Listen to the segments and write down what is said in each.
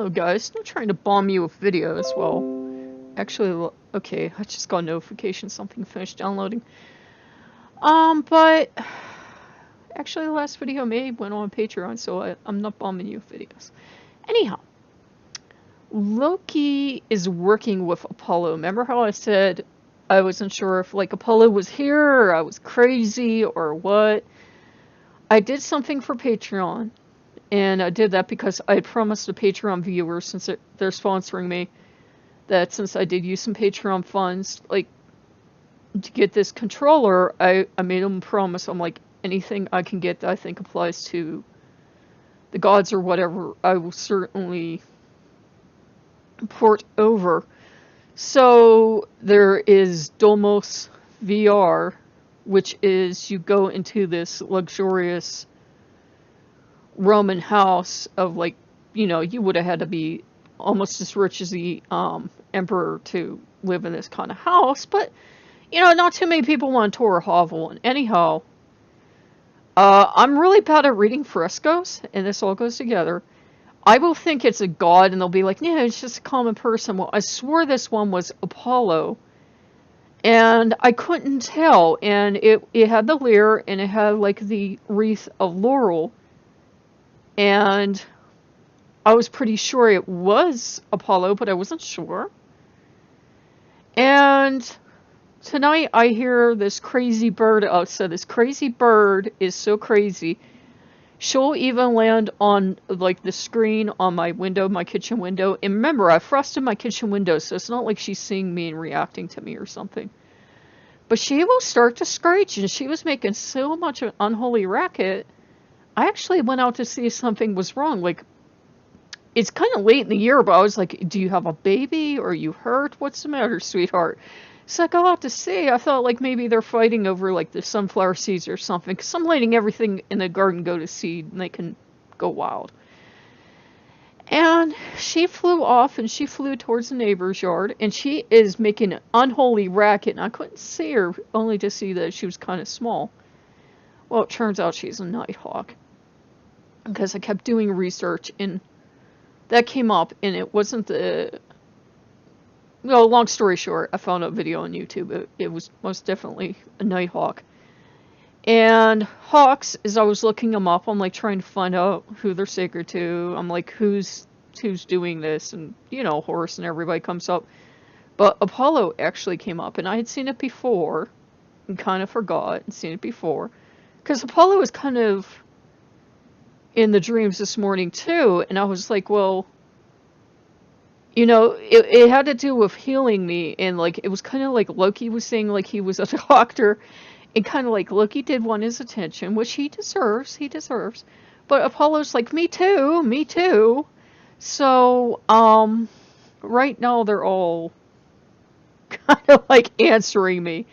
Hello guys, not trying to bomb you with videos. Well, actually, okay, I just got a notification something finished downloading. But actually the last video I made went on Patreon, so I'm not bombing you with videos. Anyhow, Loki is working with Apollo. Remember how I said I wasn't sure if like Apollo was here or I was crazy or what? I did something for Patreon. And I did that because I had promised the Patreon viewers, since they're sponsoring me, that since I did use some Patreon funds, like, to get this controller, I made them promise, I'm like, anything I can get that I think applies to the gods or whatever, I will certainly port over. So there is Domos VR, which is you go into this luxurious Roman house of, like, you know, you would have had to be almost as rich as the emperor to live in this kind of house, but you know, not too many people want to tour a hovel. And anyhow, I'm really bad at reading frescoes, and this all goes together. I will think it's a god, and they'll be like, yeah, it's just a common person. Well, I swore this one was Apollo, and I couldn't tell, and it had the lyre, and it had like the wreath of laurel, and I was pretty sure it was Apollo, but I wasn't sure. And tonight I hear this crazy bird outside. This crazy bird is so crazy. She'll even land on like the screen on my window, my kitchen window. And remember, I frosted my kitchen window, so it's not like she's seeing me and reacting to me or something. But she will start to screech, and she was making so much of an unholy racket. I actually went out to see if something was wrong. Like, it's kind of late in the year, but I was like, do you have a baby? Or are you hurt? What's the matter, sweetheart? It's like, I'll have to see. I thought like maybe they're fighting over like the sunflower seeds or something. Because I'm letting everything in the garden go to seed and they can go wild. And she flew off, and she flew towards the neighbor's yard. And she is making an unholy racket. And I couldn't see her, only to see that she was kind of small. Well, it turns out she's a nighthawk. Because I kept doing research, and that came up, and it wasn't the... Well, long story short, I found a video on YouTube. It was most definitely a nighthawk. And hawks, as I was looking them up, I'm like trying to find out who they're sacred to. I'm like, who's doing this? And, you know, Horus and everybody comes up. But Apollo actually came up, and I had seen it before, and kind of forgot and seen it before. Because Apollo was kind of in the dreams this morning too, and I was like, well, you know, it had to do with healing me, and like it was kind of like Loki was saying like he was a doctor, and kind of like Loki did want his attention, which he deserves, but Apollo's like, me too. So right now they're all kind of like answering me,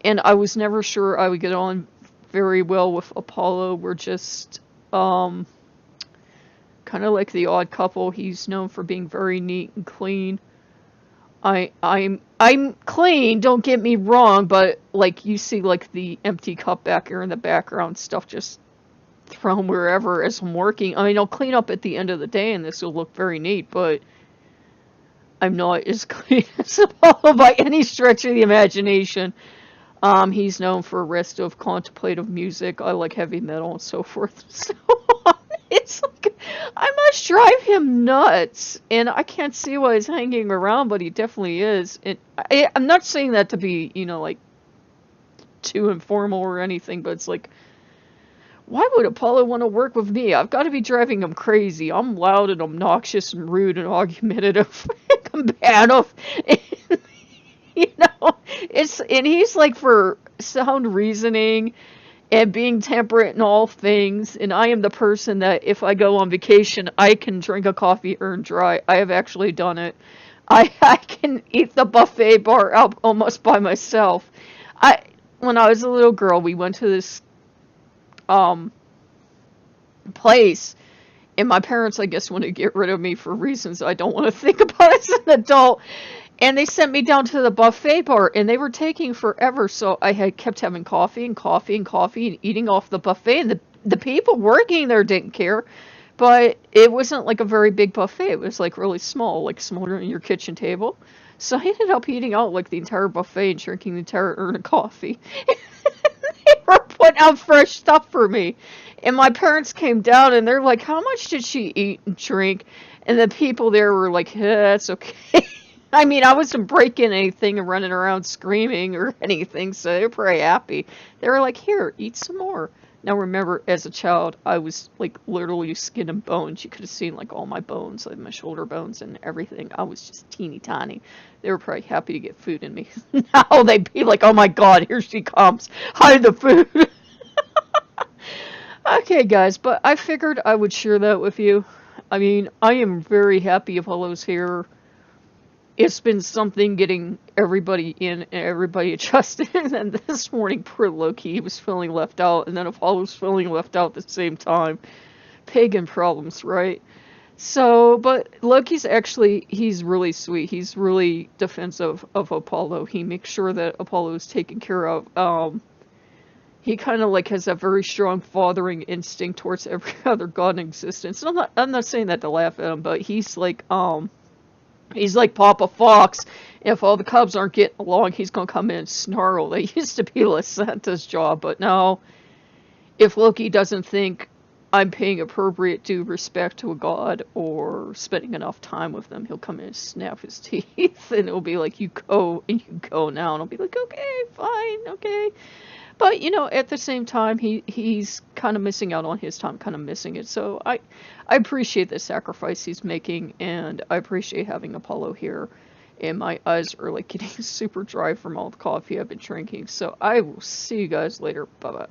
and I was never sure I would get on very well with Apollo. We're just kind of like the odd couple. He's known for being very neat and clean. I'm clean, don't get me wrong, but like you see like the empty cup back here in the background, stuff just thrown wherever as I'm working. I mean, I'll clean up at the end of the day and this will look very neat, but I'm not as clean as Apollo by any stretch of the imagination. He's known for a rest of contemplative music. I like heavy metal and so forth. So it's like, I must drive him nuts. And I can't see why he's hanging around, but he definitely is. And I'm not saying that to be, you know, like, too informal or anything, but it's like, why would Apollo want to work with me? I've got to be driving him crazy. I'm loud and obnoxious and rude and argumentative and combative. You know, and he's like for sound reasoning and being temperate in all things, and I am the person that if I go on vacation, I can drink a coffee earned dry. I have actually done it. I can eat the buffet bar out almost by myself. When I was a little girl, we went to this place, and my parents, I guess, want to get rid of me for reasons I don't want to think about as an adult. And they sent me down to the buffet bar, and they were taking forever, so I had kept having coffee and eating off the buffet, and the people working there didn't care. But it wasn't like a very big buffet. It was like really small, like smaller than your kitchen table. So I ended up eating out like the entire buffet and drinking the entire urn of coffee. They were putting out fresh stuff for me. And my parents came down and they're like, how much did she eat and drink? And the people there were like, yeah, it's okay. I mean, I wasn't breaking anything and running around screaming or anything, so they were pretty happy. They were like, here, eat some more. Now remember, as a child, I was like literally skin and bones. You could have seen like all my bones, like my shoulder bones and everything. I was just teeny tiny. They were probably happy to get food in me. Now they'd be like, oh my god, here she comes. Hide the food. Okay, guys, but I figured I would share that with you. I mean, I am very happy Apollo's here. It's been something getting everybody in and everybody adjusted. And this morning, poor Loki, he was feeling left out, and then Apollo was feeling left out at the same time. Pagan problems, right? So, but Loki's actually, he's really sweet. He's really defensive of Apollo. He makes sure that Apollo is taken care of. He kind of like has a very strong fathering instinct towards every other god in existence. And I'm not saying that to laugh at him, but he's like Papa Fox. If all the cubs aren't getting along, he's gonna come in and snarl. That used to be Santa's job, but now, if Loki doesn't think I'm paying appropriate due respect to a god or spending enough time with them, he'll come in and snap his teeth, and it'll be like, you go, and you go now, and I'll be like, okay, fine, okay. But, you know, at the same time, he's kind of missing out on his time, kind of missing it. So I appreciate the sacrifice he's making, and I appreciate having Apollo here. And my eyes are like getting super dry from all the coffee I've been drinking. So I will see you guys later. Bye-bye.